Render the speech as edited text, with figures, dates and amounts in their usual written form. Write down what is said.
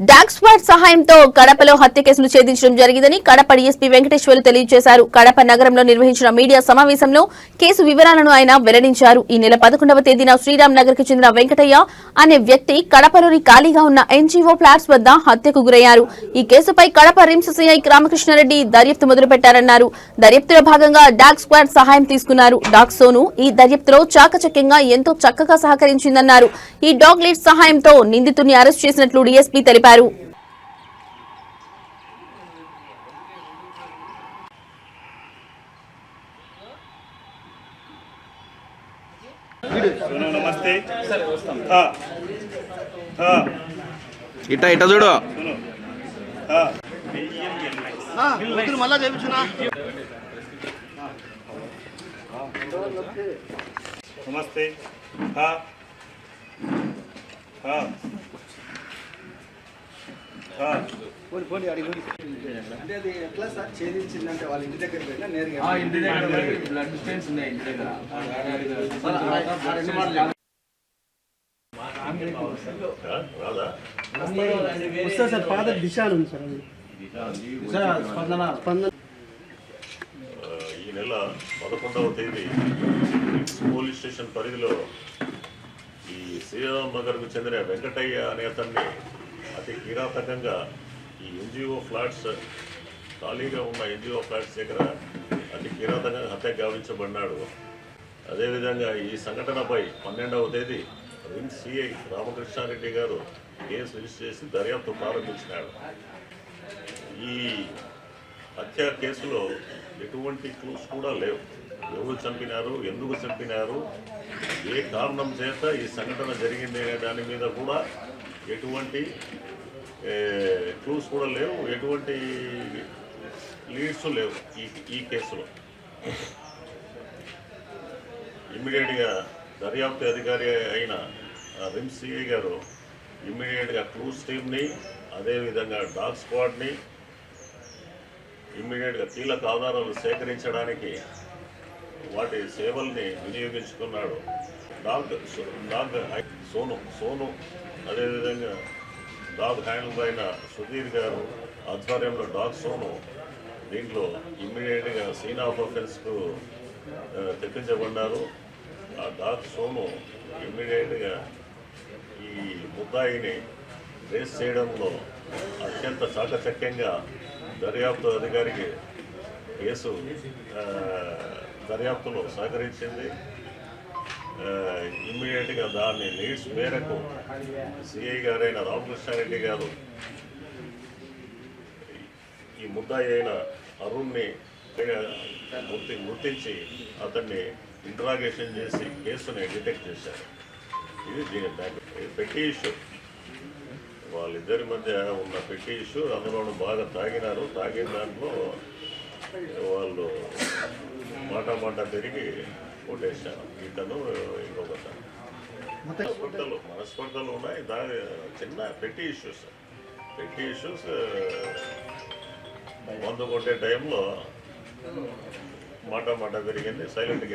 Dog squad సహాయంతో కడపలో హత్య కేసును ఛేదించడం జరిగిందని కడప డీఎస్పీ వెంకటేశ్వర్లు తెలియజేశారు. కడప నగరంలో నిర్వహించిన మీడియా సమావేశంలో కేసు వివరాలను ఆయన వెల్లడించారు. ఈ నెల 11వ తేదీన శ్రీరామ్ నగర్ కు చెందిన వెంకటయ్య అనే వ్యక్తి కడపలోని ఖాళీగా ఉన్న ఎన్జీఓ ఫ్లాట్స్ వద్ద హత్యకు గురయ్యారు. ఈ కేసుపై కడప రిమ్స్ సిఐ రామకృష్ణారెడ్డి దర్యాప్తు మొదలుపెట్టారన్నారు. దర్యాప్తులో భాగంగా డాగ్ స్క్వాడ్ సహాయం తీసుకున్నారు. డాగ్ సోను ఈ దర్యాప్తులో చాకచక్యంగా ఎంతో చక్కగా సహకరించిందన్నారు. ఈ డాగ్ లీడ్ సహాయంతో నిందితుడిని అరెస్ట్ చేసినట్లు డీఎస్పీ తెలిపారు. నమస్తే ఇట్ట ఇట్ట చూడు మళ్ళా చేయించున్నా నమస్తే పోనీ అడిగి అంటే అది ఎట్లా సార్ ఛేదించిందంటే వాళ్ళ ఇంటి దగ్గర వెళ్ళినా నేరుగా ఇంటి దగ్గర బ్లడ్ స్టెయిన్స్ ఉన్నాయి ఇంటి దగ్గర వస్తా సార్ ఫాదర్ దిశ ఉంది సార్ స్పందన ఈ నెల 11వ తేదీ పోలీస్ స్టేషన్ పరిధిలో ఈ శ్రీరామ్ నగర్కు చెందిన వెంకటయ్య అనే అతన్ని అతి కిరాతకంగా ఈ ఎన్జిఓ ఫ్లాట్స్ ఖాళీగా ఉన్న ఎన్జిఓ ఫ్లాట్స్ దగ్గర అతి కిరాతకంగా హత్య గావించబడినాడు. అదేవిధంగా ఈ సంఘటనపై 12వ తేదీ రిమ్స్ సిఐ రామకృష్ణారెడ్డి గారు కేసు రిజిస్టర్ చేసి దర్యాప్తు ప్రారంభించినాడు. ఈ హత్య కేసులో ఎటువంటి క్లూస్ కూడా లేవు. ఎవరు చంపినారు, ఎందుకు చంపినారు, ఏ కారణం చేత ఈ సంఘటన జరిగింది అనే దాని మీద కూడా ఎటువంటి క్లూస్ కూడా లేవు, ఎటువంటి లీడ్స్ లేవు ఈ కేసులో. ఇమ్మీడియట్గా దర్యాప్తు అధికారి అయిన రిమ్స్ సిఐ గారు ఇమ్మీడియట్గా క్లూస్ టీమ్ని, అదేవిధంగా డాగ్ స్క్వాడ్ని ఇమ్మీడియట్గా కీలక ఆధారాలు సేకరించడానికి వాటి సేవల్ని వినియోగించుకున్నాడు. డాగ్ సోను అదేవిధంగా డాగ్ హ్యాండిల్ అయిన సుధీర్ గారు ఆధ్వర్యంలో డాగ్ సోను దీంట్లో ఇమ్మీడియట్గా సీన్ ఆఫ్ అఫెన్స్కు తెప్పించబడ్డారు. ఆ డాగ్ సోను ఇమ్మీడియట్గా ఈ ముద్దాయిని రేస్ చేయడంలో అత్యంత చాకచక్యంగా దర్యాప్తు అధికారికి కేసు దర్యాప్తులో సహకరించింది. ఇమ్మీడియట్గా దాన్ని లీడ్స్ మేరకు సిఐ గారైన రామకృష్ణారెడ్డి గారు ఈ ముద్దాయి అయిన అరుణ్ని గుర్తించి అతన్ని ఇంటరాగేషన్ చేసి కేసుని డిటెక్ట్ చేశారు. ఇది దీని పెట్టి ఇష్యూ, వాళ్ళిద్దరి మధ్య ఉన్న పెట్టి ఇష్యూ. అందులోనూ బాగా తాగినారు. తాగిన దాంట్లో వాళ్ళు మాట తిరిగి కొట్టేశారు. ఇతను ఇంకొకతను మనస్పర్ధలు ఉన్నాయి. దాని చిన్న పెట్టి ఇష్యూస్ మందు కొట్టే టైంలో మాట తిరిగింది. సైలెంట్గా